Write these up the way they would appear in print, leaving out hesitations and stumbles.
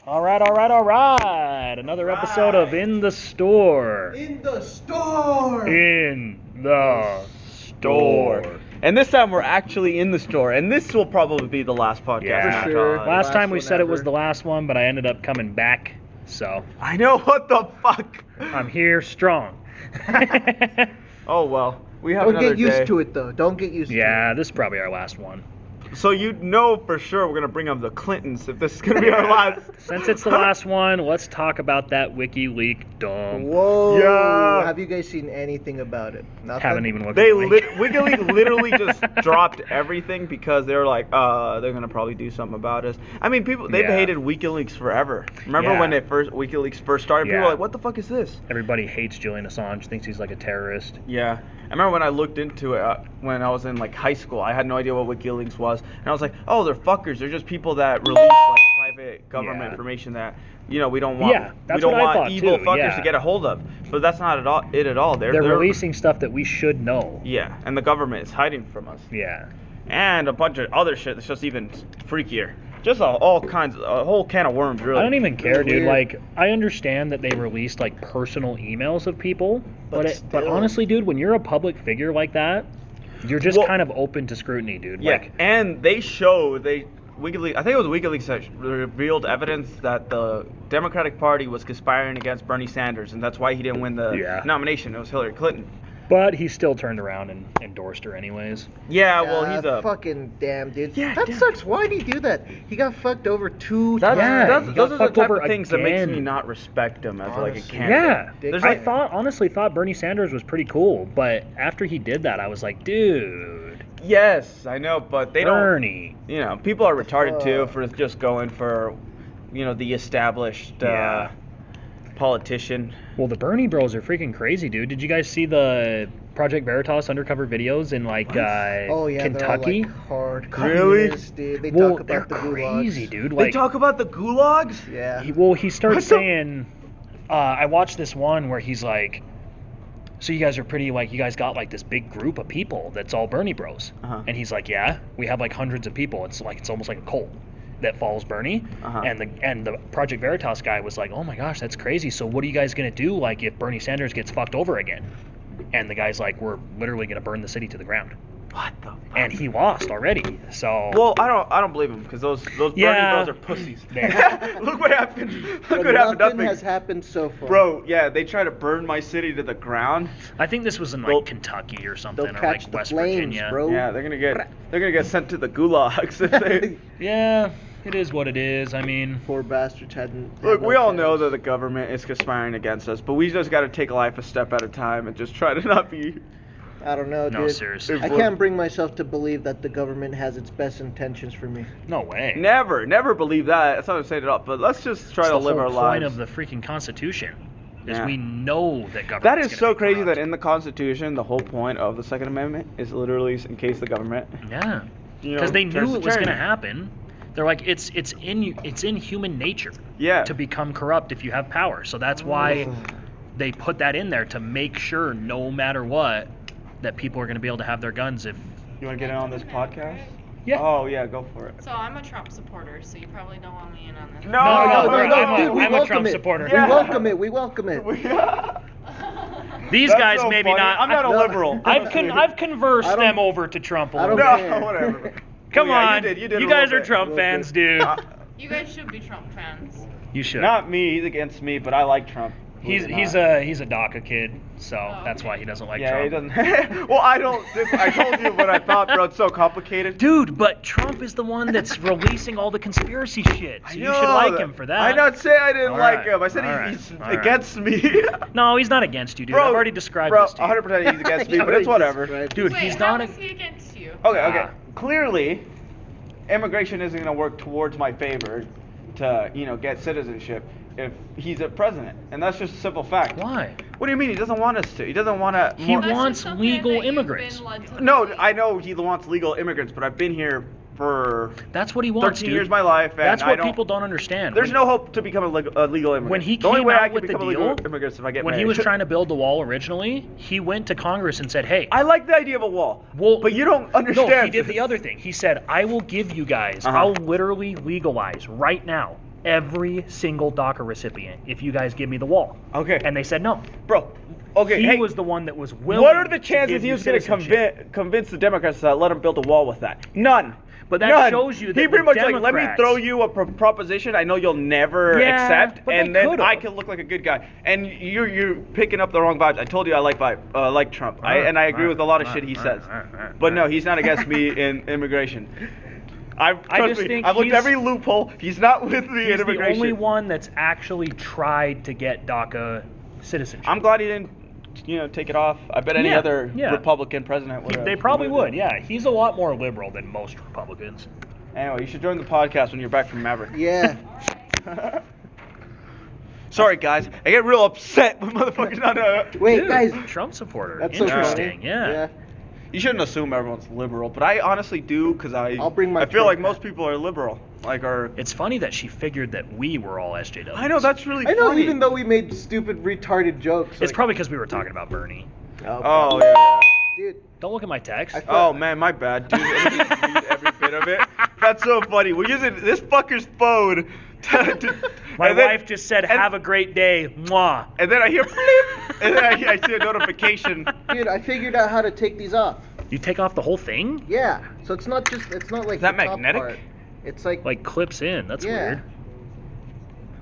All right. Another episode of In the Store. In the store. In the store. And this time we're actually in the store, and this will probably be the last podcast. Yeah. For sure. Last time we one said it was ever. the last one, but I ended up coming back. So I know, what the fuck? I'm here strong. Oh well, we have Don't another get used day. to it though. Don't get used to it. Yeah, this is probably our last one. So you know for sure we're gonna bring up the Clintons if this is gonna be our last. Since it's the last one, let's talk about that WikiLeaks dump. Whoa. Yeah. Have you guys seen anything about it? Nothing? Haven't even looked They at the link. WikiLeaks literally just dropped everything because they were like, they're gonna probably do something about us. I mean, they've Yeah. hated WikiLeaks forever. Remember Yeah. when WikiLeaks first started? People Yeah. were like, what the fuck is this? Everybody hates Julian Assange, thinks he's like a terrorist. Yeah, I remember when I looked into it when I was in like high school. I had no idea what WikiLeaks was, and I was like, "Oh, they're fuckers. They're just people that release like private government Yeah. information that we don't want. Yeah, we that's don't what I want thought, evil too, fuckers yeah. to get a hold of." But that's not at all it at all. They're releasing stuff that we should know. Yeah, and the government is hiding from us, Yeah. and a bunch of other shit that's just even freakier. Just a whole can of worms, really. I don't even care, Really dude. weird. Like, I understand that they released like personal emails of people, but still. honestly, dude, when you're a public figure like that, you're just Well- kind of open to scrutiny, dude. Yeah, Like, and WikiLeaks. I think it was WikiLeaks that revealed evidence that the Democratic Party was conspiring against Bernie Sanders, and that's why he didn't win the Yeah. nomination. It was Hillary Clinton. but he still turned around and endorsed her anyways. Yeah, well, he's a. fucking damn dude. Yeah, that damn. sucks. Why'd he do that? He got fucked over two That's, Yeah, times. he those got are the fucked type over of things that makes me again. not respect him as like a Honestly. candidate. Yeah, There's I like, honestly thought Bernie Sanders was pretty cool, but after he did that, I was like, dude, yes, I know, but they Bernie. don't. People are retarded too fuck? for just going for, the established Yeah. politician. Well, the Bernie Bros are freaking crazy, dude. Did you guys see the Project Veritas undercover videos in like Oh yeah, Kentucky? they're all like hard Really? communists, dude. They Well, talk they're about the crazy, gulags. dude. They Like, talk about the gulags. Yeah. he starts What the- saying, I watched this one where he's like, so you guys are pretty, like, you guys got like this big group of people that's all Bernie Bros. Uh-huh. And he's like, yeah, we have like hundreds of people. It's almost like a cult that follows Bernie. Uh-huh. And the Project Veritas guy was like, oh my gosh, that's crazy. So what are you guys gonna do like if Bernie Sanders gets fucked over again? And the guy's like, we're literally gonna burn the city to the ground. What the? Fuck? And he lost already. So Well, I don't believe him because those Yeah. Bernie Bros are pussies. There. Look what happened. Look But what happened. nothing Nothing. has happened so far. Bro, yeah, they try to burn my city to the ground. I think this was in like They'll- Kentucky or something, they'll or catch like the West flames, Virginia. bro. Yeah, they're gonna get sent to the gulags if they. Yeah, it is what it is. I mean, Poor bastards hadn't. Look, had we no all know chance. that the government is conspiring against us, but we just got to take life a step at a time and just try to not be. I don't know, no, dude. seriously. I can't bring myself to believe that the government has its best intentions for me. No way. Never believe that. That's not what I'm saying at all. But let's just try It's to the live whole our point lives. of the freaking Constitution is Yeah. we know that government. That is so crazy that in the Constitution, the whole point of the Second Amendment is literally in case the government. Yeah, You know, because they turns knew to it was going to tyranny. happen. They're like, it's in human nature Yeah. to become corrupt if you have power. So that's why they put that in there to make sure, no matter what, that people are going to be able to have their guns if. You want to get in on this podcast? Yeah. Oh yeah, go for it. So I'm a Trump supporter, so you probably don't want me in on this. No, No, no, I'm a Trump supporter. Yeah. We welcome it. We welcome it. These That's guys so maybe funny. not. I'm not a No. liberal. I've conversed I don't- them over to Trump a I little don't bit. care. No, whatever. Come Well, yeah, on, you did a you little guys are bit. Trump Little fans, bit. dude. You guys should be Trump fans. You should. Not me. He's against me, but I like Trump. He's believe it or not. he's a DACA kid, so Oh, that's okay. why he doesn't like Yeah, he Trump. doesn't. Well, I don't. I told you what I thought, bro. It's so complicated. Dude, but Trump is the one that's releasing all the conspiracy shit, so you should know like that- him for that. I not say I didn't All like right, him. I said all right, he's all right. against me. No, he's not against you, dude. Bro, I've already described bro, this to you. 100% he's against me, You but it's already whatever. described Dude, Wait, he's how not. is he against you? Okay. Ah. Clearly, immigration isn't going to work towards my favor to, get citizenship if he's a president, and that's just a simple fact. Why? What do you mean he doesn't want us to? He doesn't want to. He That's just wants something legal that you've immigrants. been led to No, believe. I know he wants legal immigrants, but I've been here for That's what he wants, 13 dude. years of my life, and That's I what don't. people don't understand. There's When- no hope to become a legal immigrant. When he the only came way out I can with the become a legal deal, immigrant is if I get when married. he was trying to build the wall originally, he went to Congress and said, "Hey, I like the idea of a wall. Well, but you don't understand. No, he did the other thing. He said, "I will give you guys. Uh-huh. I'll literally legalize right now every single DACA recipient if you guys give me the wall. Okay. And they said no. Bro, okay, He hey, was the one that was willing. what are the to chances give he you was going to citizenship. convince the Democrats to let him build a wall with that? None. But that None. shows you that he pretty the much like, let me Democrats- throw you a proposition I know you'll never Yeah, accept, but they and then could've. I can look like a good guy. And you're picking up the wrong vibes. I told you I like Trump, and I agree with a lot of shit he says. But no, he's not against me in immigration. Trust just me, think I've looked he's- every loophole. He's not with me in He's the immigration. only one that's actually tried to get DACA citizenship. I'm glad he didn't, take it off. I bet any Yeah, other yeah. Republican president would have. They probably would, yeah. He's a lot more liberal than most Republicans. Anyway, you should join the podcast when you're back from Maverick. Yeah. Sorry, guys. I get real upset when motherfuckers not. Wait, Dude, guys. Trump supporter. That's so Interesting, funny. yeah. You shouldn't assume everyone's liberal, but I honestly do because I'll bring my I feel Trump like hat. most people are liberal. It's funny that she figured that we were all SJWs. I know that's really I know, funny. even though we made stupid, retarded jokes. It's like- probably because we were talking about Bernie. Oh yeah. Dude, Don't look at my text. I Oh man, my bad, dude. Let me just read every bit of it. That's so funny. We're using this fucker's phone. My and then- wife just said, and- "Have a great day." Mwah. And then I hear bleep, and then I see a notification. dude, I figured out how to take these off. You take off the whole thing? Yeah, so it's not like Is that the top magnetic? part. It's like, Like clips in. That's Yeah. weird.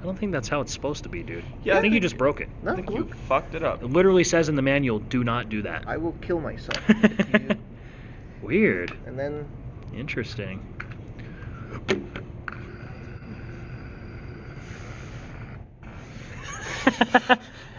I don't think that's how it's supposed to be, dude. Yeah, I I think you think- just broke it. no, I think you look, fucked it up. It literally says in the manual, "Do not do that." I will kill myself. if you- Weird. and then, Interesting.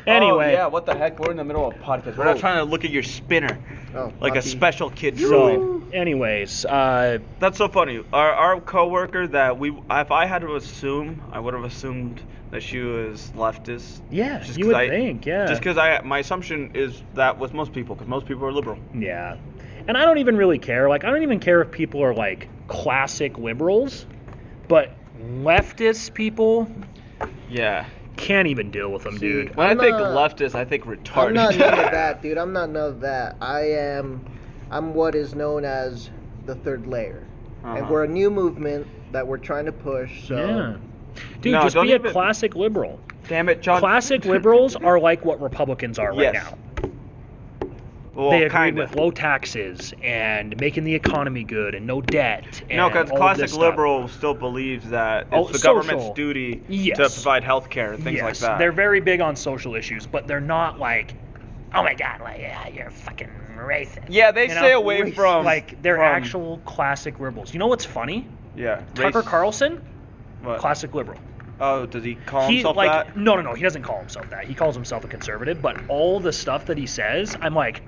Anyway, Oh, yeah, what the heck? We're in the middle of a podcast. We're not trying to look at your spinner oh, like a lucky. special kid drawing. anyways, That's so funny. Our coworker that if I had to assume, I would have assumed that she was leftist. yeah, Just you 'cause would think, yeah. Just because my assumption is that with most people, because most people are liberal. Yeah. And I don't even really care. Like, I don't even care if people are, like, classic liberals, but leftist people Yeah. can't even deal with them, See, dude. When I'm I think not- leftist, I think retarded. I'm not none of that, dude. I'm not none of that. I'm what is known as the third layer. And Uh-huh. we're a new movement that we're trying to push, so. Yeah. Dude, No, just don't be a even- classic liberal. Damn it, John. Classic liberals are like what Republicans are right Yes. now. Well, They agree kinda. with low taxes and making the economy good and no debt. And No, because all of classic this stuff. liberal still believes that Oh, it's the government's social. duty Yes. to provide health care and things like Yes, that. they're very big on social issues, but they're not like, oh my god, like, yeah, you're fucking racist. Yeah, they You stay know? away from Like, they're from- actual classic liberals. You know what's funny? Yeah. Tucker race- Carlson, What? classic liberal. Oh, does he call He himself like that? no, he doesn't call himself that. He calls himself a conservative, but all the stuff that he says, I'm like,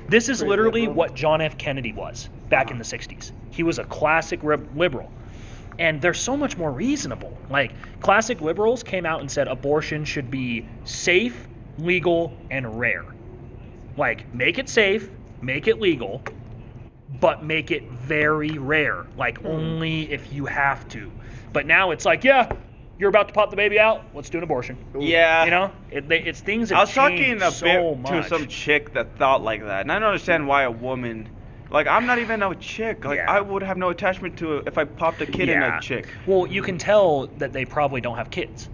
this is Pretty literally liberal. what John F. Kennedy was back in the 60s. He was a classic liberal. And they're so much more reasonable. Like, classic liberals came out and said abortion should be safe, legal, and rare. Like, make it safe, make it legal, but make it very rare. Like, only if you have to. But now it's like, yeah, you're about to pop the baby out, let's do an abortion. Yeah. You know? It's things that I was talking change a so bit much. to some chick that thought like that, and I don't understand why a woman. Like, I'm not even a chick. Like, Yeah. I would have no attachment to it if I popped a kid in a chick. Well, you can tell that they probably don't have kids.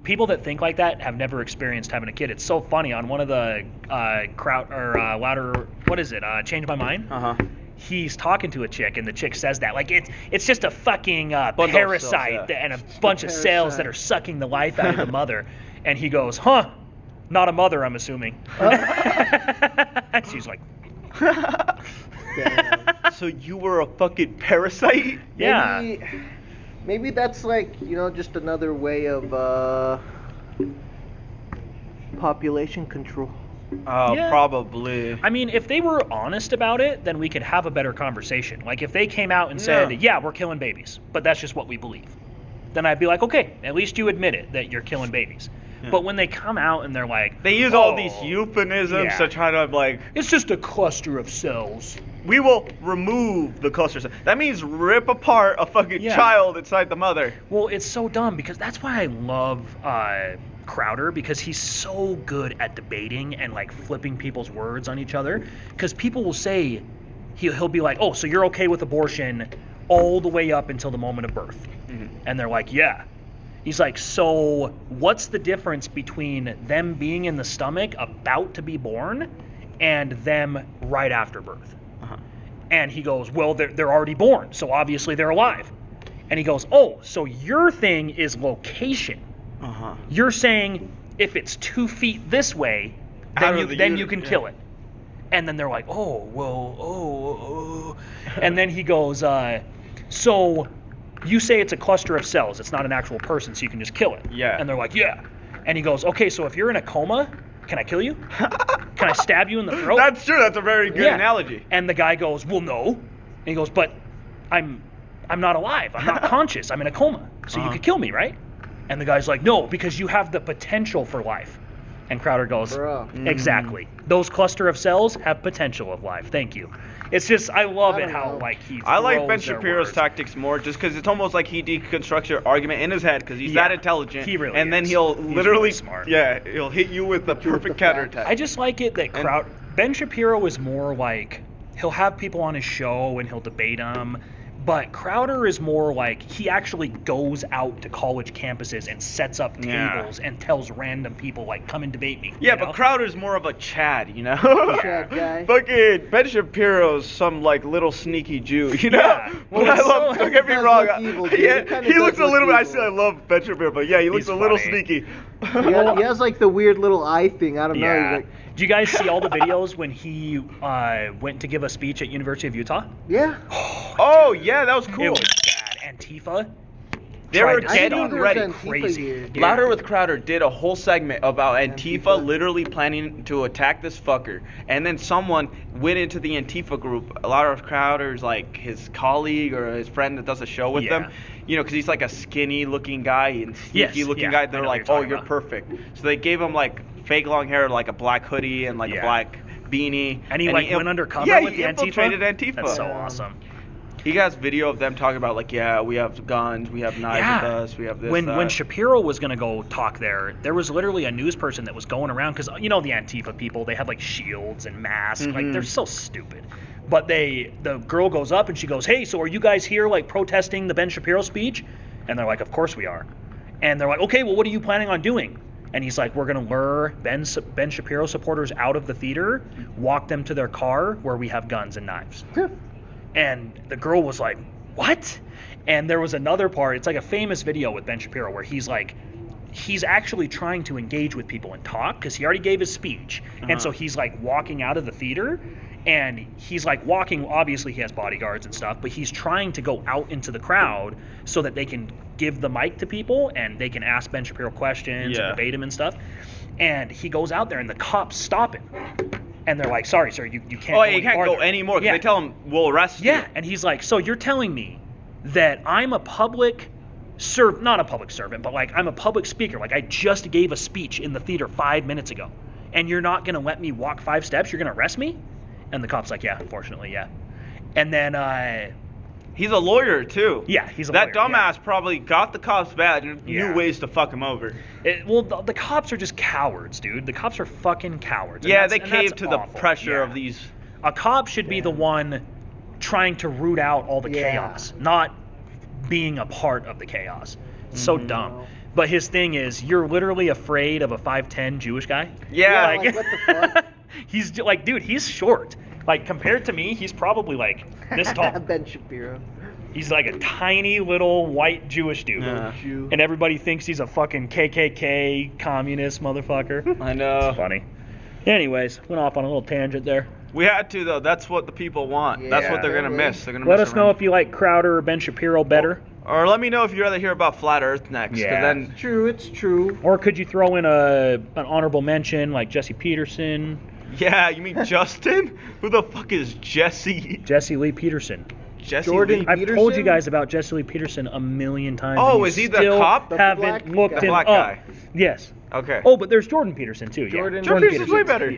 People that think like that have never experienced having a kid. It's so funny. On one of the louder, what is it? Change My Mind. Uh huh. He's talking to a chick, and the chick says that like it's just a fucking Bundle of parasite cells, yeah. and a bunch of cells that are sucking the life out of the mother. And he goes, "Huh? Not a mother, I'm assuming." And she's like, Damn. So you were a fucking parasite? "Yeah." Maybe that's like, just another way of population control. Yeah. Probably. I mean, if they were honest about it, then we could have a better conversation. Like, if they came out and said, yeah, we're killing babies, but that's just what we believe, then I'd be like, okay, at least you admit it, that you're killing babies. Yeah. But when they come out and they're like, They use all "Oh, these euphemisms yeah. to try to, like, it's just a cluster of cells. we will remove the clusters. That means rip apart a fucking Yeah. child inside the mother. Well, it's so dumb because that's why I love Crowder, because he's so good at debating and like flipping people's words on each other. Because people will say, he'll be like, oh, so you're okay with abortion all the way up until the moment of birth. Mhm. And they're like, yeah. He's like, so what's the difference between them being in the stomach about to be born and them right after birth? Uh-huh. And he goes, well, they're already born, so obviously they're alive. And he goes, oh, so your thing is location. Uh-huh. You're saying if it's 2 feet this way, Out then of the you unit, can yeah. kill it. And then they're like, oh, well, oh. And then he goes, so you say it's a cluster of cells. It's not an actual person, so you can just kill it. Yeah. And they're like, yeah. And he goes, okay, so if you're in a coma, can I kill you? Can I stab you in the throat? That's true. That's a very good Yeah. analogy. And the guy goes, well, no. And he goes, but I'm not alive. I'm not conscious. I'm in a coma. So you Uh-huh. could kill me, right? And the guy's like, no, because you have the potential for life. And Crowder goes, Bruh. exactly. Those cluster of cells have potential of life. Thank you. It's just, I love I it don't how, know. like, he I like throws Ben their Shapiro's words. tactics more, just because it's almost like he deconstructs your argument in his head, because he's that Yeah, intelligent. he really And then is. he'll He's literally, really smart. yeah, he'll hit you with the perfect facts. counterattack. I just like it that Ben Shapiro is more like, he'll have people on his show and he'll debate them. But Crowder is more like, he actually goes out to college campuses and sets up Yeah. tables and tells random people, like, come and debate me. Yeah, you know? but Crowder's more of a Chad, you know? Chad guy. Fucking Ben Shapiro's some like little sneaky Jew, you know? Yeah. But Well, I it's love, so- don't get me does wrong. look evil, dude. Yeah, He kinda he does looks a look little bit, I evil. say I love Ben Shapiro, but yeah, he looks He's a little funny. sneaky. He has like the weird little eye thing. I don't know. Yeah. He's like, Do you guys see all the videos when he went to give a speech at University of Utah? yeah. Oh, yeah, that was It cool. was bad. Antifa. They tried were to I didn't getting know stop there it. was ready. Antifa Crazy. here. Yeah. Louder with Crowder did a whole segment about Antifa, Antifa. literally planning to attack this fucker. And then someone went into the Antifa group. Louder with Crowder's like his colleague or his friend that does a show with Yeah. them. You know, because he's like a skinny looking guy and sneaky Yes, looking yeah, guy. I They're know what like, you're oh, talking you're about." perfect. So they gave him like fake long hair, like a black hoodie and like Yeah. a black beanie. And he went undercover yeah, with he the Antifa. infiltrated Antifa. That's so Yeah. awesome. He has video of them talking about like, yeah, we have guns, we have knives Yeah. with us, we have this. When that. Shapiro was gonna go talk there was literally a news person that was going around because you know the Antifa people, they have like shields and masks, like Mhm. they're so stupid. But the girl goes up and she goes, "Hey, so are you guys here like protesting the Ben Shapiro speech?" And they're like, "Of course we are." And they're like, "Okay, well, what are you planning on doing?" And he's like, "We're gonna lure Ben Shapiro supporters out of the theater, walk them to their car where we have guns and knives." And the girl was like, "What?" And there was another part, it's like a famous video with Ben Shapiro where he's like, he's actually trying to engage with people and talk because he already gave his speech. And so he's like walking out of the theater and he's like walking, obviously he has bodyguards and stuff, but he's trying to go out into the crowd so that they can give the mic to people and they can ask Ben Shapiro questions Yeah. and debate him and stuff. And he goes out there and the cops stop him. And they're like, "Sorry, sir, you can't Oh, go you can't go farther." anymore because Yeah. they tell him we'll arrest you. Yeah, and he's like, "So you're telling me that I'm a public not a public servant, but like I'm a public speaker. Like I just gave a speech in the theater 5 minutes ago, and you're not gonna let me walk 5 steps? You're gonna arrest me?" And the cop's like, "Yeah, unfortunately, yeah." And then, He's a lawyer too. yeah, he's a That lawyer, yeah. dumbass probably got the cops badge and Yeah. knew ways to fuck him over. Well, the cops are just cowards, dude. The cops are fucking cowards. And Yeah, that's- they and cave that's to the awful. pressure Yeah. of these. A cop should be the one trying to root out all the Yeah. chaos, not being a part of the chaos. It's so Mhm. dumb. But his thing is, you're literally afraid of a 5'10" Jewish guy. Yeah, like, what the fuck? He's like, dude, he's short. Like compared to me, he's probably like this tall. Ben Shapiro. He's like a tiny little white Jewish dude. Yeah. Jew. And everybody thinks he's a fucking KKK communist motherfucker. I know. Funny. Anyways, went off on a little tangent there. We had to though. That's what the people want. That's Yeah. what they're gonna Totally. miss. They're gonna Let miss us know if you like Crowder or Ben Shapiro better. Or let me know if you'd rather hear about flat Earth next. 'Cause Yeah. then True, it's true. Or could you throw in an honorable mention like Jesse Peterson, yeah, you mean Justin? Who the fuck is Jesse? Jesse Lee Peterson? Jesse Jordan Lee? I've told you Peterson? guys about Jesse Lee Peterson a million times. Oh, and you is he the still cop? The Haven't black looked guy. The him black up. guy. Yes. Okay. Oh, but there's Jordan Peterson too. Jordan- Yeah. Jordan Peterson's way better.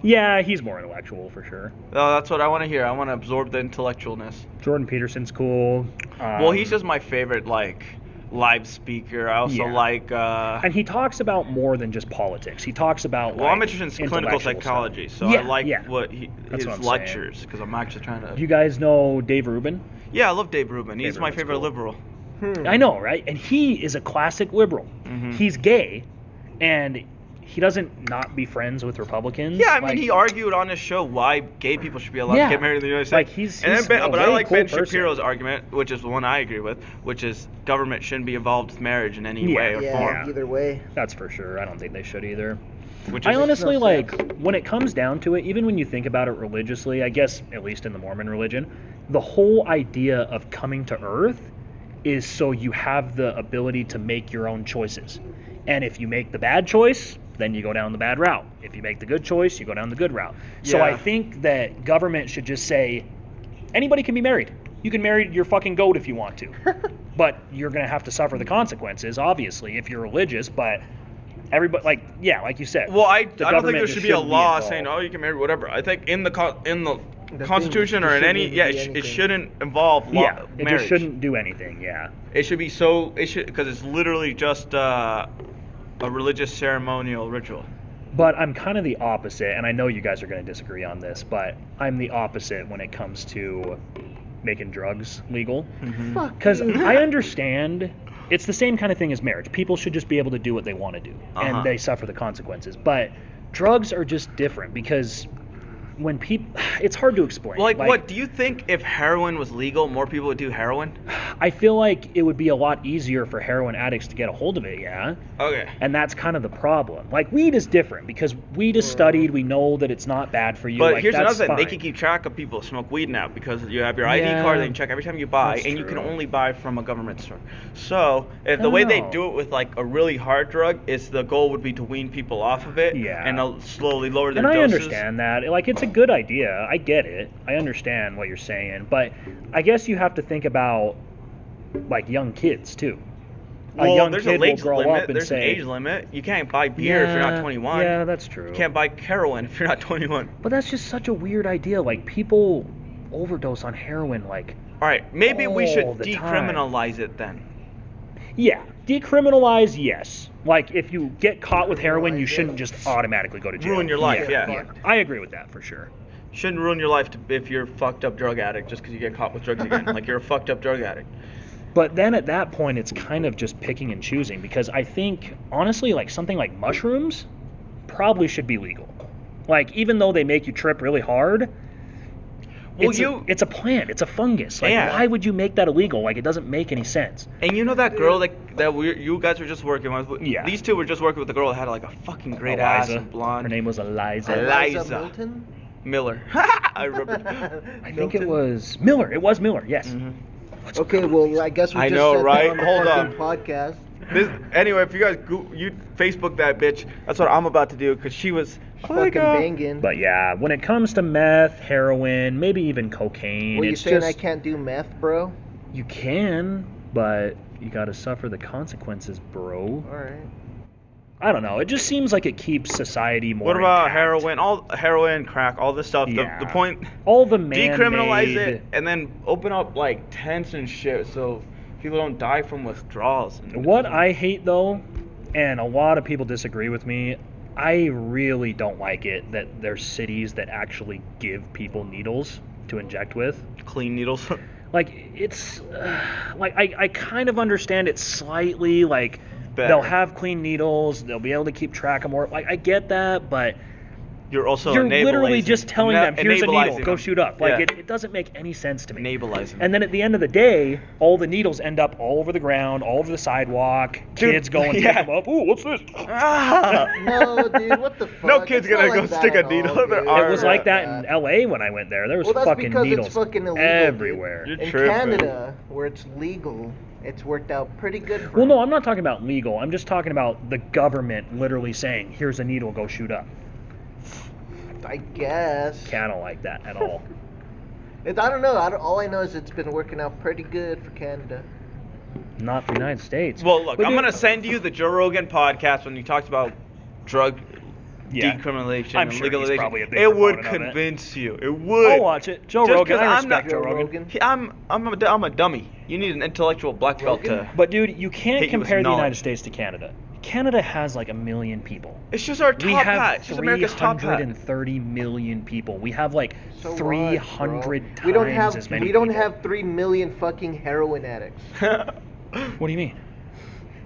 Yeah, he's more intellectual for sure. Oh, that's what I want to hear. I want to absorb the intellectualness. Jordan Peterson's cool. Well, he's just my favorite like live speaker. I also Yeah. like. And he talks about more than just politics. He talks about. Well, like, I'm interested in clinical intellectual psychology, stuff. so Yeah, I like yeah. what That's his what I'm lectures because I'm actually trying to. You guys know Dave Rubin? Yeah, I love Dave Rubin. He's Dave my Rubin's favorite cool. liberal. I know, right? And he is a classic liberal. Mhm. He's gay, and he doesn't not be friends with Republicans. Yeah, I mean, Like, he argued on his show why gay people should be allowed Yeah. to get married in the United Like, States. he's But a I really like cool Ben person. Shapiro's argument, which is the one I agree with, which is government shouldn't be involved with marriage in any way or Yeah, form. either way. That's for sure. I don't think they should either. Which I is honestly no like sense. when it comes down to it, even when you think about it religiously, I guess at least in the Mormon religion, the whole idea of coming to earth is so you have the ability to make your own choices. And if you make the bad choice, then you go down the bad route. If you make the good choice, you go down the good route. So I Yeah. think that government should just say anybody can be married. You can marry your fucking goat if you want to. But you're going to have to suffer the consequences, obviously, if you're religious. But everybody, like, yeah, like you said. Well, I the don't think government there just should be a shouldn't law involved. saying, oh, you can marry whatever. I think in the The Constitution thing, or it in any, shouldn't yeah, be it anything. shouldn't involve law, Yeah, it marriage. just shouldn't do anything, yeah. It should be because it's literally just a religious ceremonial ritual. But I'm kind of the opposite, and I know you guys are going to disagree on this, but I'm the opposite when it comes to making drugs legal. Fuck Because you. I understand it's the same kind of thing as marriage. People should just be able to do what they want to do, Uh-huh. and they suffer the consequences. But drugs are just different because when people, it's hard to explain. Like, what do you think if heroin was legal, more people would do heroin? I feel like it would be a lot easier for heroin addicts to get a hold of it, yeah? Okay. And that's kind of the problem. Like, weed is different because weed is studied. We know that it's not bad for you. But like, here's another that's thing: they fine. can keep track of people who smoke weed now because you have your ID Yeah, card. They can check every time you buy, that's and you can true. only buy from a government store. So, if the way they Oh. do it with like a really hard drug is the goal would be to wean people off of it, Yeah. and slowly lower their And I doses. understand that. Like, it's a good idea. I get it. I understand what you're saying. But I guess you have to think about, like, young kids, too. Well, a young there's kid a will age grow limit. up and There's say, an age limit. You can't buy beer if you're not 21. Yeah, that's true. You can't buy heroin if you're not 21. But that's just such a weird idea. Like, people overdose on heroin, like, All right, maybe we should All the time. decriminalize it then. yeah, decriminalize, yes. Like, if you get caught with heroin, you Decriminalize it. shouldn't just automatically go to jail. Ruin your life, yeah. I agree with that for sure. Shouldn't ruin your life if you're a fucked up drug addict just because you get caught with drugs again. Like you're a fucked up drug addict. But then at that point, it's kind of just picking and choosing because I think, honestly, like something like mushrooms probably should be legal. Like, even though they make you trip really hard, Well, it's a plant, it's a fungus. Like, Yeah. why would you make that illegal? Like, it doesn't make any sense. and you know that girl you guys were just working with. Yeah. These two were just working with the girl that had like a fucking great ass Eliza. and blonde. Her name was Eliza. Eliza. Milton? Miller. I remember. I think it was Miller. It was Miller, yes. Mhm. Okay, well, I guess we I just know, said right? that on the Hold fucking on. podcast. Anyway, if you guys you Facebook that bitch, that's what I'm about to do because she was Fucking banging. But yeah, when it comes to meth, heroin, maybe even cocaine, What, you it's saying just I can't do meth, bro? you can, but you got to suffer the consequences, bro. Alright. I don't know. It just seems like it keeps society more. What about intact. heroin? All heroin, crack, all this stuff. Yeah. The point, All the man-made... decriminalize it and then open up like tents and shit so people don't die from withdrawals. What I hate though, and a lot of people disagree with me, I really don't like it that there's cities that actually give people needles to inject with. Clean needles. Like, it's like I kind of understand it slightly. Like, Better. they'll have clean needles, they'll be able to keep track of more. Like, I get that, but You're also you're literally enabling- just telling them, here's a needle, enabling go them. shoot up. Like, Yeah. it doesn't make any sense to me. Enabling. And then at the end of the day, all the needles end up all over the ground, all over the sidewalk. Dude, Kids go and yeah. pick them up. Ooh, what's this? Ah! No, dude, what the fuck? No kid's It's not gonna go like that stick a at needle all, in their dude. arm. It was Or like that in LA when I went there. There was Well, that's fucking because needles it's fucking illegal, dude. everywhere. You're In tripping. Canada, where it's legal, it's worked out pretty good for Well, no, them. I'm not talking about legal. I'm just talking about the government literally saying, here's a needle, go shoot up. I guess. I don't like that at all. I don't know. All I know is it's been working out pretty good for Canada. Not for the United States. Well, look, But I'm dude- gonna send you the Joe Rogan podcast when he talks about drug Yeah. decriminalization I'm and sure he's legalization. probably a big It would proponent of it. convince you. It would. I'll watch it. Joe Just Rogan. 'cause I I'm respect not- Joe Joe Rogan. Rogan. I'm a dummy. You need an intellectual black belt Rogan? to. But dude, you can't Hit you with compare the knowledge. United States to Canada. Canada has like 1 million people. It's just our top We hat. have It's just America's top hat. 330 million people. We have like So what, 300 bro? times We don't have as many we don't people. have 3 million fucking heroin addicts. What do you mean?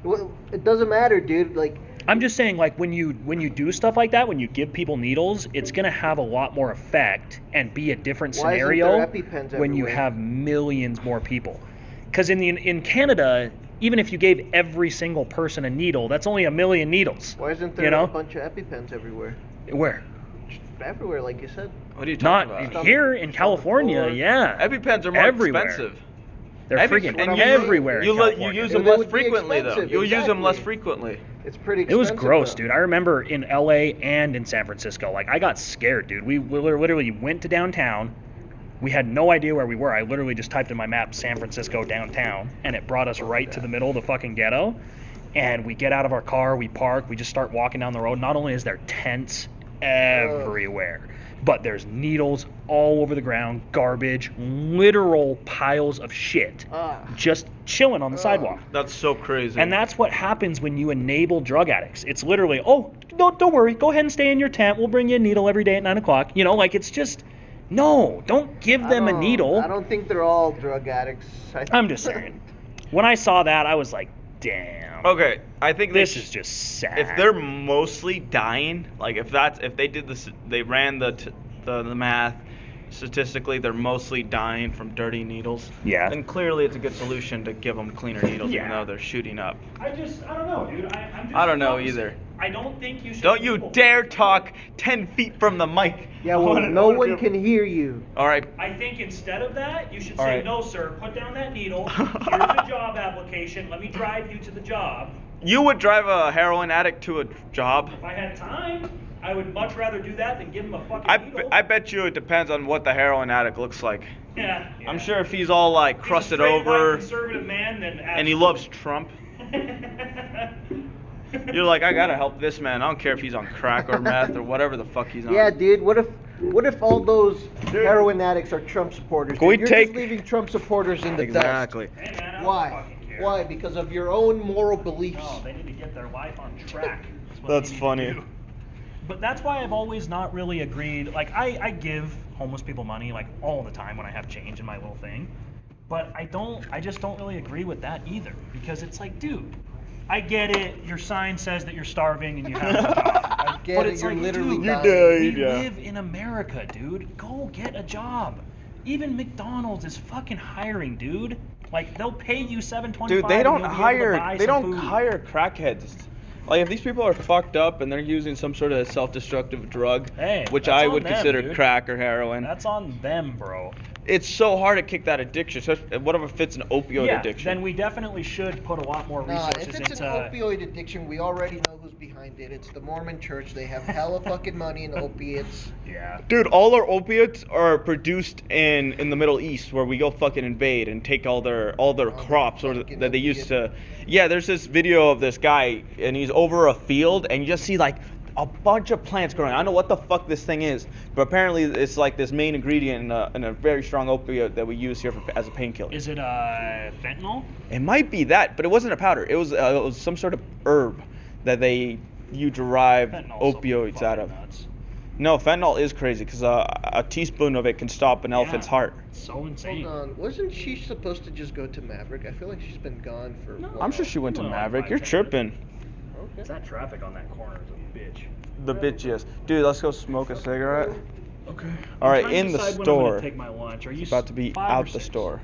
Well, it doesn't matter, dude. Like, I'm just saying, like, when you do stuff like that, when you give people needles, it's gonna have a lot more effect and be a different why scenario isn't there EpiPens when you everywhere? have millions more people. Because in Canada, even if you gave every single person a needle, that's only 1 million needles. Why isn't there You know? a bunch of EpiPens everywhere? Where? Everywhere, like you said. What are you Not talking about? here in California, floor. yeah. EpiPens are more Everywhere. expensive. They're Every- freaking and you- everywhere. You in you California. use They them less would be frequently, though. expensive, You'll use them less exactly. frequently. It's pretty It expensive. was gross, though. dude. I remember in LA and in San Francisco, like I got scared, dude. We literally went to downtown. We had no idea where we were. I literally just typed in my map San Francisco downtown, and it brought us right to the middle of the fucking ghetto. And we get out of our car, we park, we just start walking down the road. Not only is there tents everywhere, but there's needles all over the ground, garbage, literal piles of shit Ah. just chilling on the sidewalk. That's so crazy. And that's what happens when you enable drug addicts. It's literally, oh, don't worry, go ahead and stay in your tent. We'll bring you a needle every day at 9 o'clock. You know, like it's just, no, don't give them a needle. I don't think they're all drug addicts. I'm just saying. When I saw that, I was like, damn. Okay, I think This they is just sad. if they're mostly dying, like if they did this, they ran the math. Statistically, they're mostly dying from dirty needles. Yeah. Then clearly, it's a good solution to give them cleaner needles, even Yeah. though they're shooting up. I don't know, dude. I'm just I don't know either. I don't think you should. Don't you dare talk 10 feet from the mic. Yeah, well, no one can hear you. All right. I think instead of that, you should All say, right. no, sir, put down that needle. Here's a job application. Let me drive you to the job. You would drive a heroin addict to a job? If I had time, I would much rather do that than give him a fucking needle. I bet you it depends on what the heroin addict looks like. Yeah. I'm sure if he's all like He's a crusted straight, white, over conservative man, then and he loves Trump, you're like, I gotta help this man. I don't care if he's on crack or meth or whatever the fuck he's on. Yeah, dude. What if all those heroin addicts are Trump supporters? Can we Dude? You're take- just leaving Trump supporters in the Exactly. Hey, man, I don't Why? fucking care. Why? Because of your own moral beliefs. No, they need to get their life on track. That's what That's they need to funny. do. But that's why I've always not really agreed. Like, I give homeless people money, like, all the time when I have change in my little thing. But I just don't really agree with that either. Because it's like, dude, I get it. Your sign says that you're starving and you have no job. I get But it. it's You're like, literally dude, dying. we live in America, dude. Go get a job. Even McDonald's is fucking hiring, dude. Like, they'll pay you $7.25. Dude, they and don't you'll be able to hire. buy They some don't food. hire crackheads. Like if these people are fucked up and they're using some sort of self-destructive drug, Hey, which that's I on would them, consider dude. crack or heroin, That's on them, bro. it's so hard to kick that addiction. Especially whatever fits an opioid Yeah, addiction. then we definitely should put a lot more Nah, resources if it's into. an opioid addiction, we already know who's behind it. It's the Mormon Church. They have hella fucking money in opiates. Yeah. Dude, all our opiates are produced in the Middle East, where we go fucking invade and take all their crops or fucking that they used opiate. to. Yeah, there's this video of this guy and he's over a field and you just see like a bunch of plants growing. I don't know what the fuck this thing is, but apparently it's like this main ingredient in a very strong opioid that we use here as a painkiller. Is it fentanyl? It might be that, but it wasn't a powder. It was some sort of herb that you derive Fentanyl's so opioids out of. fucking nuts. No, fentanyl is crazy because a teaspoon of it can stop an elephant's Yeah. heart. It's so insane. Hold on. Wasn't she supposed to just go to Maverick? I feel like she's been gone for a while. I'm sure she went to Well, Maverick. like You're 5 tripping. Okay. That traffic on that corner is a bitch. The bitch is. Dude, let's go smoke a cigarette. Okay. All right, in the store. Take my lunch. Are you It's about to be 5 or out the 6? store.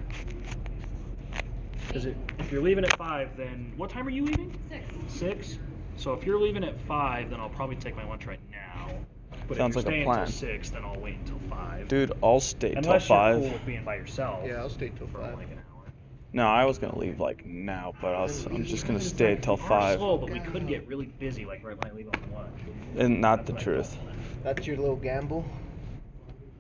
Because if you're leaving at 5, then what time are you leaving? 6. 6. So if you're leaving at 5, then I'll probably take my lunch right now. But Sounds if like a you're staying plan. until 6, then I'll wait until 5. Dude, I'll stay till Unless you're 5. cool with being by yourself. Yeah, I'll stay till for 5. like an hour. No, I was gonna leave like now, but I'm just gonna stay till We are 5. slow, but we could get really busy, like right when I leave on lunch. And not the truth. That's your little gamble?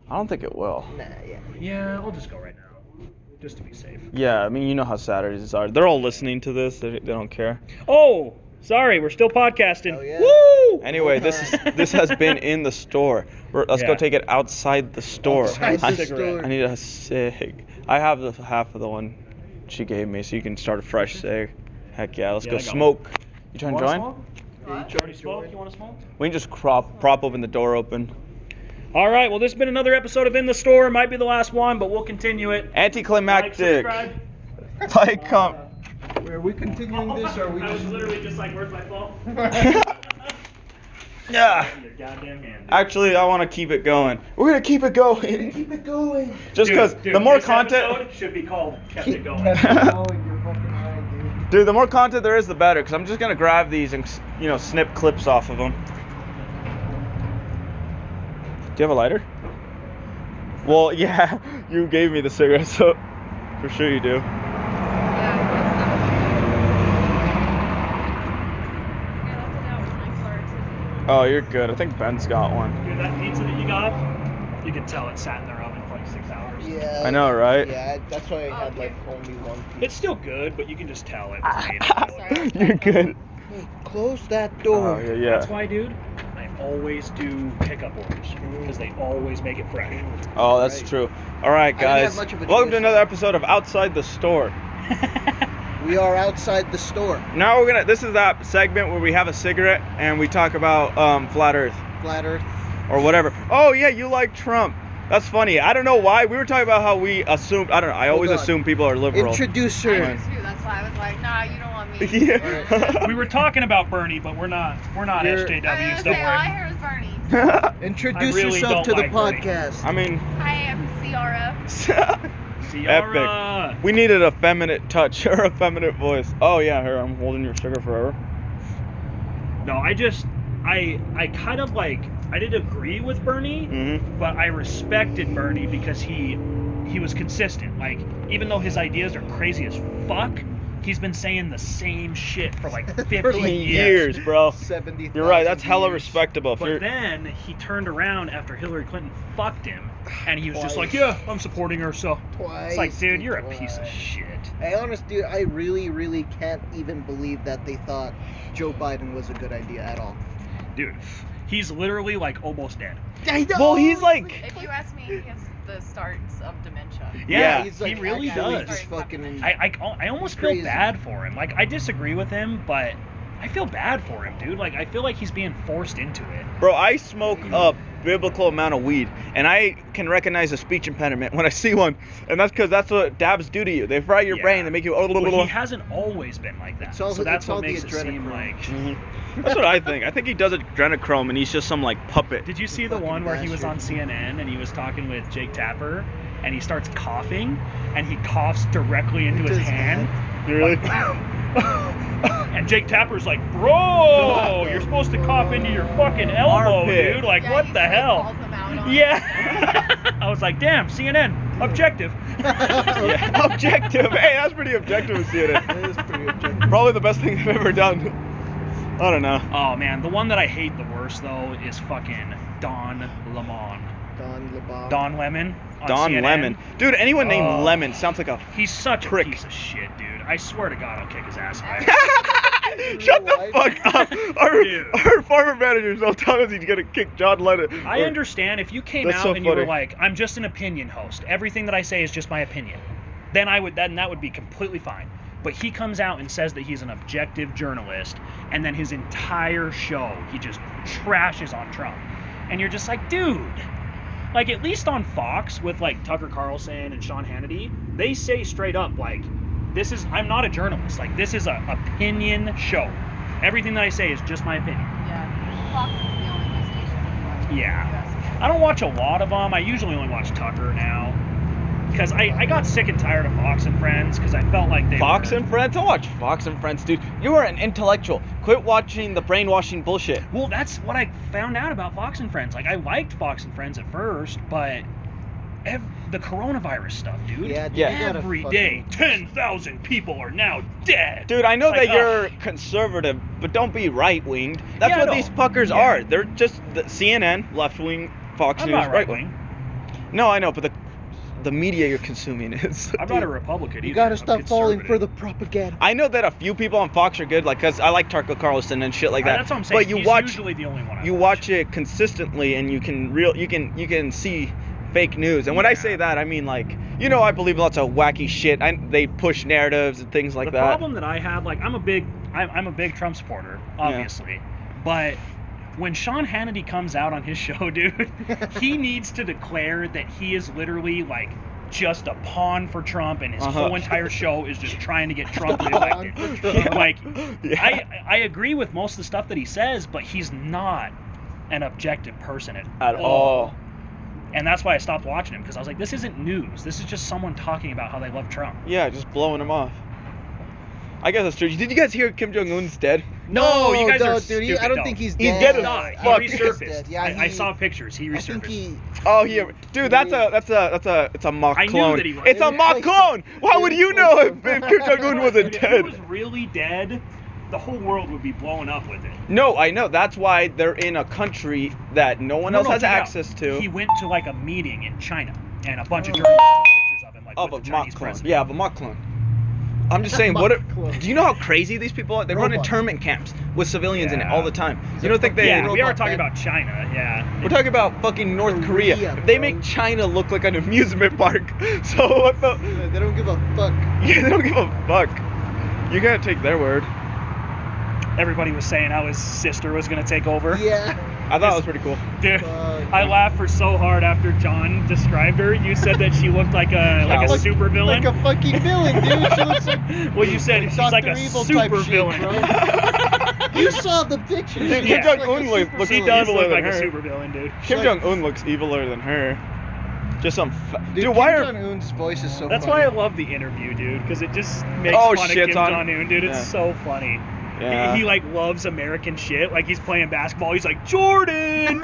I don't think it will. Nah, yeah. Yeah, I'll just go right now, just to be safe. Yeah, I mean, you know how Saturdays are. They're all listening to this. They don't care. Oh, sorry, we're still podcasting. Oh, yeah. Woo! Anyway, this has been in the store. Let's go Yeah. take it outside the store. Outside I, the store. I need a cig. I have the half of the one she gave me, so you can start a fresh cig. Heck yeah, let's Yeah, go I got smoke. You trying to Wanna join? smoke? What? You already smoked? You want to smoke? We can just prop open the door open. All right, well, this has been another episode of In the Store. It might be the last one, but we'll continue it. Like, Anticlimactic. subscribe. Like, Are we continuing this, or are we I was just? literally just like, where's my phone? Yeah. Your goddamn hand. Actually, I want to keep it going. We're gonna keep it going. Keep it going. Just because Dude, the more this content, episode should be called "Kept It Going." Keep it going. You're fucking right, dude. dude, the more content there is, the better. Because I'm just gonna grab these and snip clips off of them. Do you have a lighter? Well, yeah, you gave me the cigarette, so for sure you do. Oh, you're good. I think Ben's got one. Dude, that pizza that you got, you can tell it sat in their oven for like 6 hours. Yeah. I know, right? Yeah, that's why I had like only one piece. It's still good, but you can just tell it was made in oil. You're good. Hey, close that door. Oh, yeah. That's why, dude, I always do pickup orders because they always make it fresh. Oh, that's Right. true. All right, didn't have guys. much of a Welcome to choice. another episode of Outside the Store. We are outside the store. Now this is that segment where we have a cigarette and we talk about flat Earth Flat Earth. or whatever. Oh yeah, you like Trump. That's funny. I don't know why. We were talking about how we assumed. I don't know. I always on. assume people are liberal. Introduce I her. do too. That's why I was like, nah, you don't want me. Yeah. We were talking about Bernie, but we're not You're- I was SJWs. gonna Don't say, all I worry. heard was Bernie. Introduce I really yourself to don't the like Bernie. podcast. I mean, Hi, I'm Ciara. Ciara. epic. We needed a feminine touch or a feminine voice. Oh yeah, here I'm holding your sugar forever. No, I kind of like, I didn't agree with Bernie, Mm-hmm. but I respected Bernie because he was consistent. Like, even though his ideas are crazy as fuck, he's been saying the same shit for like 50 For like Years, bro. 70,000 You're right. That's hella years. respectable. If But you're- then he turned around after Hillary Clinton fucked him, and he was just Twice. like, yeah, I'm supporting her, so. Twice. It's like, dude, you're a piece of twice. shit. Hey, honest, dude, I really can't even believe that they thought Joe Biden was a good idea at all. Dude, he's literally like almost dead. well, he's like. If you ask me, he has the starts of dementia. Yeah, he's he like really actually does. just fucking. I almost feel Crazy. bad for him. Like, I disagree with him, but I feel bad for him, dude. Like, I feel like he's being forced into it. Bro, I smoke a biblical amount of weed, and I can recognize a speech impediment when I see one, and that's because that's what dabs do to you. They fry your Yeah. brain, they make you. Well, he hasn't always been like that. It's all- so that's it's all what the makes it seem adrenochrome. like. Mhm. That's what I think. I think he does adrenochrome, and he's just some like puppet. Did you see the Fucking one where he was on bastard. CNN and he was talking with Jake Tapper, and he starts coughing, and he coughs directly into his his hand? You really? And Jake Tapper's like, bro, you're supposed to cough into your fucking elbow, Armpit. dude. Like, Yeah, what he the straight hell? calls him out on it. Yeah. I was like, damn, CNN, objective. Yeah, objective. Hey, that's pretty objective with CNN. That is pretty objective. Probably the best thing they've ever done. I don't know. Oh man, the one that I hate the worst though is fucking Don Lemon. Don LeBon. Don Lemon. On Don CNN. Lemon. Dude, anyone named Oh. Lemon sounds like a. He's such a Prick. piece of shit, dude. I swear to God, I'll kick his ass. Shut the fuck up. Dude. Our farmer manager's all telling us he's gonna kick John Lennon. I understand if you came That's out so and you were funny. like, I'm just an opinion host. Everything that I say is just my opinion. Then that would be completely fine. But he comes out and says that he's an objective journalist, and then his entire show he just trashes on Trump. And you're just like, dude. Like, at least on Fox with like Tucker Carlson and Sean Hannity, they say straight up like, I'm not a journalist. Like, this is a opinion show. Everything that I say is just my opinion. Yeah. Fox is the only news station I watch. Yeah. I don't watch a lot of them. I usually only watch Tucker now. Because I got sick and tired of Fox and Friends because I felt like they Fox were... and Friends? Don't watch Fox and Friends, dude. You are an intellectual. Quit watching the brainwashing bullshit. Well, that's what I found out about Fox and Friends. Like, I liked Fox and Friends at first, but the coronavirus stuff, dude. Yeah, dude, Yeah. you gotta Every fucking- day, 10,000 people are now dead. Dude, I know It's that like, you're conservative, but don't be right-winged. That's Yeah, what no. these fuckers Yeah. are. They're just the CNN, left-wing, Fox I'm News, not right wing. No, I know, but the media you're consuming is. I'm not a Republican either. You gotta I'm stop falling for conservative. the propaganda. I know that a few people on Fox are good, like, cause I like Tucker Carlson and shit like that. That's what I'm saying. But you He's watch, usually the only one I you watch it consistently, and you can see fake news. And when I Yeah. say that, I mean like, I believe lots of wacky shit. They push narratives and things like the that. problem that I have, like, I'm a big Trump supporter, obviously, but when Sean Hannity comes out on his show, dude, he needs to declare that he is literally like just a pawn for Trump, and his whole entire show is just trying to get Trump Pawn reelected. for Trump. Like, Yeah. I agree with most of the stuff that he says, but he's not an objective person At all. And that's why I stopped watching him, because I was like, this isn't news. This is just someone talking about how they love Trump. Yeah, just blowing him off. I guess that's true. Did you guys hear Kim Jong Un's dead? No, you guys are dude, stupid. I don't no. think he's He's dead. dead. Not. He Fuck. resurfaced. Yeah, I saw pictures. He I think resurfaced. he. Oh, yeah, dude, it's a mock I knew clone. that he was. It's a mock clone. Why would you know if Kim Jong Un wasn't If he dead? was really dead, the whole world would be blowing up with it. No, I know. That's why they're in a country that no one else has check it out. access to. He went to like a meeting in China, and a bunch of journalists took pictures of him, like Of with a the mock Chinese clone. president. Yeah, of a mock clone. I'm just saying, Mock clone. do you know how crazy these people are? They run Robot. internment camps with civilians in it Yeah. all the time. You don't think they... Yeah, we are Robot talking man. about China. Yeah. We're talking about fucking North Korea. Korea, If they bro. make China look like an amusement park, so what the... They don't give a fuck. Yeah, they don't give a fuck. You gotta take their word. Everybody was saying how his sister was gonna take over. Yeah. I thought it was pretty cool. Dude, Fuck. I laughed for so hard after John described her. You said that she looked like a Like- super villain. Like a fucking villain, dude. She looks like. Well, you said she's like a Dr. Evil type super shit, villain. bro. You saw the picture. Dude, She Kim looks Jong-un a looks- super She villain. does eviler look than like a her. super villain, dude. Kim like- Jong-un looks eviler than her. Just some... Dude, Dude, why Kim are... Jong-un's voice is so That's funny. why I love the interview, dude, because it just makes Oh, fun of shits Kim on- Jong-un, dude. It's yeah. so funny. Yeah. He like loves American shit. Like he's playing basketball. He's like, Jordan!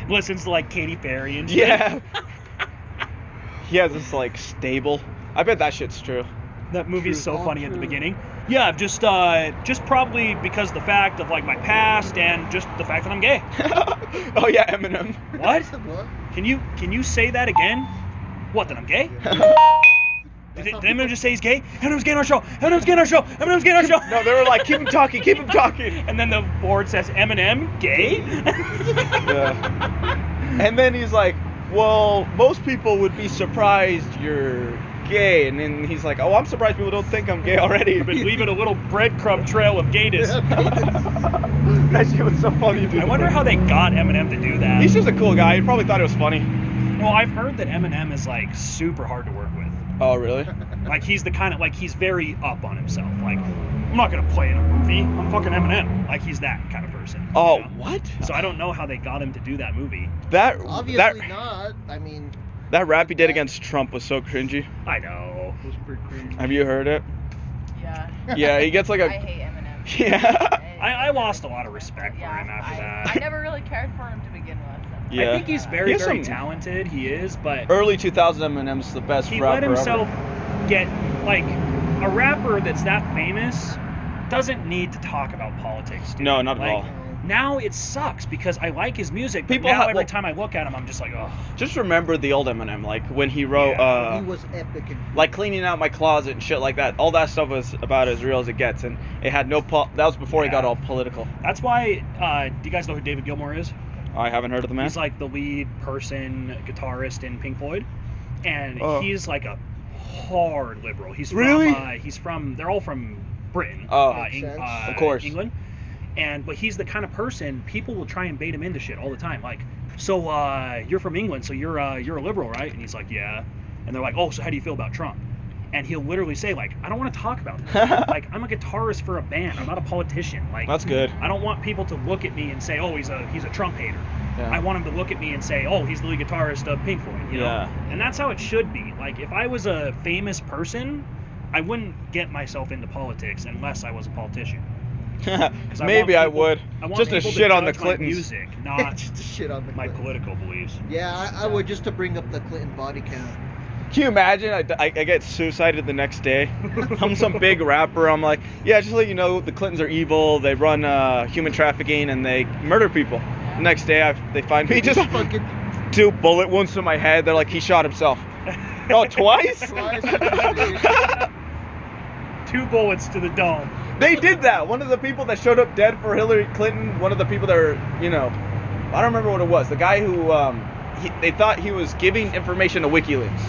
Listens to like Katy Perry and shit. Yeah. He has this like stable. I bet that shit's true. That movie is True, so all funny at the true. beginning. Yeah, just probably because the fact of like my past and just the fact that I'm gay. Oh yeah, Eminem. What? What? Can you say that again? What, that I'm gay? Did Eminem just say he's gay? Eminem's gay on our show! Eminem's gay on our show! Eminem's gay on our show! No, they were like, keep him talking, keep him talking. And then the board says Eminem gay? Yeah. And then he's like, well, most people would be surprised you're gay. And then he's like, oh, I'm surprised people don't think I'm gay already. I've been leaving a little breadcrumb trail of gayness. That shit was so funny, dude. I wonder how they got Eminem to do that. He's just a cool guy. He probably thought it was funny. Well, I've heard that Eminem is like super hard to work with. Oh, really? Like he's the kind of like he's very up on himself. Like I'm not gonna play in a movie. I'm fucking Eminem. Like he's that kind of person. you Oh, know? what? So I don't know how they got him to do that movie. That Obviously not. I mean, that rap he did against Trump was so cringy. I know. it was pretty crazy. Have you heard it? Yeah. Yeah, he gets like I a hate Eminem. yeah. I lost a lot of respect for Yeah, him after I that. never really cared for him to begin with. Yeah. I think he's very, He has very some- talented. He is, but Early 2000s Eminem's the best he rapper let himself ever. get like a rapper that's that famous doesn't need to talk about politics. Dude. No, not at Like, all. Now it sucks because I like his music, but People now have- every well- time I look at him, I'm just like, oh. Just remember the old Eminem, like when he wrote, Yeah. He was epic. And like cleaning out my closet and shit like that. All that stuff was about as real as it gets, and it had no. That was before he got Yeah. all political. That's why. Do you guys know who David Gilmour is? I haven't heard of the man. He's like the lead person, guitarist in Pink Floyd, and Oh. he's like a hard liberal. He's from, Really? They're all from Britain. Oh. Makes sense. Of course. England. But he's the kind of person people will try and bait him into shit all the time. Like, so you're from England, so you're a liberal, right? And he's like, yeah. And they're like, oh, so how do you feel about Trump? And he'll literally say like, I don't want to talk about that. Like, I'm a guitarist for a band. I'm not a politician. Like, That's good. I don't want people to look at me and say, oh, he's a Trump hater. Yeah. I want him to look at me and say, oh, he's the lead guitarist of Pink Floyd. You know? Yeah. And that's how it should be. Like, if I was a famous person, I wouldn't get myself into politics unless I was a politician. 'Cause Maybe want I people- would. I want Just to people shit on the judge my Clintons. music, not just to shit on the my Clintons. political beliefs. Yeah, I would just to bring up the Clinton body count. Can you imagine? I get suicided the next day. I'm some big rapper. I'm like, yeah, just to let you know, the Clintons are evil. They run human trafficking and they murder people. The next day, they find me just fucking 2 bullet wounds to my head. They're like, he shot himself. Oh, twice? Twice. 2 bullets to the dome. They did that. One of the people that showed up dead for Hillary Clinton, one of the people that are, I don't remember what it was. The guy who, they thought he was giving information to WikiLeaks.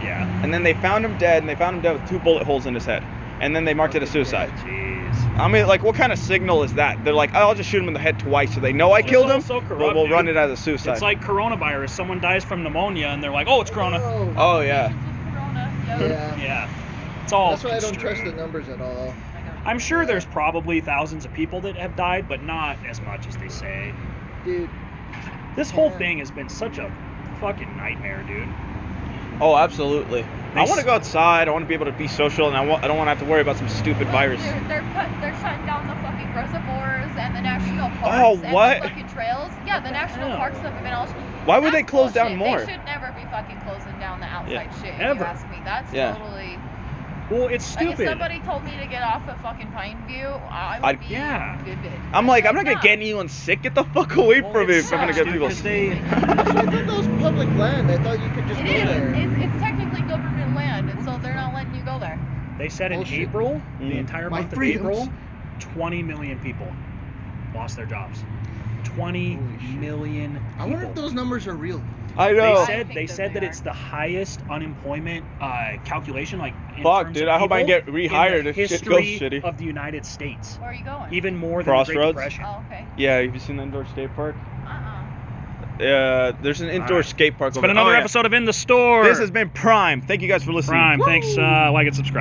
Yeah. And then they found him dead, and they found him dead with 2 bullet holes in his head. and then they marked it as suicide. Jeez. I mean, like, what kind of signal is that? They're like, I'll just shoot him in the head twice, so they know I killed him, also but corrupt, we'll run dude. it as a suicide. It's like coronavirus. Someone dies from pneumonia, and they're like, "Oh, it's corona." Oh, Oh yeah. Patients with corona. Yep. yeah. Yeah. It's all. That's why I don't trust the construed. numbers at all. I'm sure there's probably thousands of people that have died, but not as much as they say. Dude, This whole Yeah. thing has been such a fucking nightmare, dude. Oh, absolutely. I They want to go outside. I want to be able to be social, and I don't want to have to worry about some stupid virus. They're shutting down the fucking reservoirs and the national parks Oh, and what? the fucking trails. Yeah, the national hell? parks have been all. Why would they That's close down bullshit. more? They should never be fucking closing down the outside shit. If Ever. you ask me, that's Yeah. totally. Well, it's Like if stupid. somebody told me to get off at fucking Pineview, I would I'd- be Yeah. vivid. I'm like, I'm not No. gonna get anyone sick. Get the fuck away Well, from me it's if I'm gonna sucks, get dude, people. 'cause they. I thought that was public land. I thought you could just It go is. there. It's technically government land, and so they're not letting you go there. They said in Bullshit. April, the Mm. entire My month freedoms. of April, 20 million people lost their jobs. 20 Holy shit. million people. I wonder if those numbers are real. I They know. I said think they that said they that are. it's the highest unemployment calculation, like in Fuck, terms dude, of I hope I people can get rehired in the if shit goes history shitty. of the United States, Where are you going? even more than the Great Crossroads? Depression. Oh, okay. Yeah, have you seen the indoor skate park? Uh-uh. There's an indoor Alright. skate park. It's over been there. another Oh, yeah. episode of In the Store. This has been Prime. Thank you guys for listening. Prime. Thanks. Like and subscribe.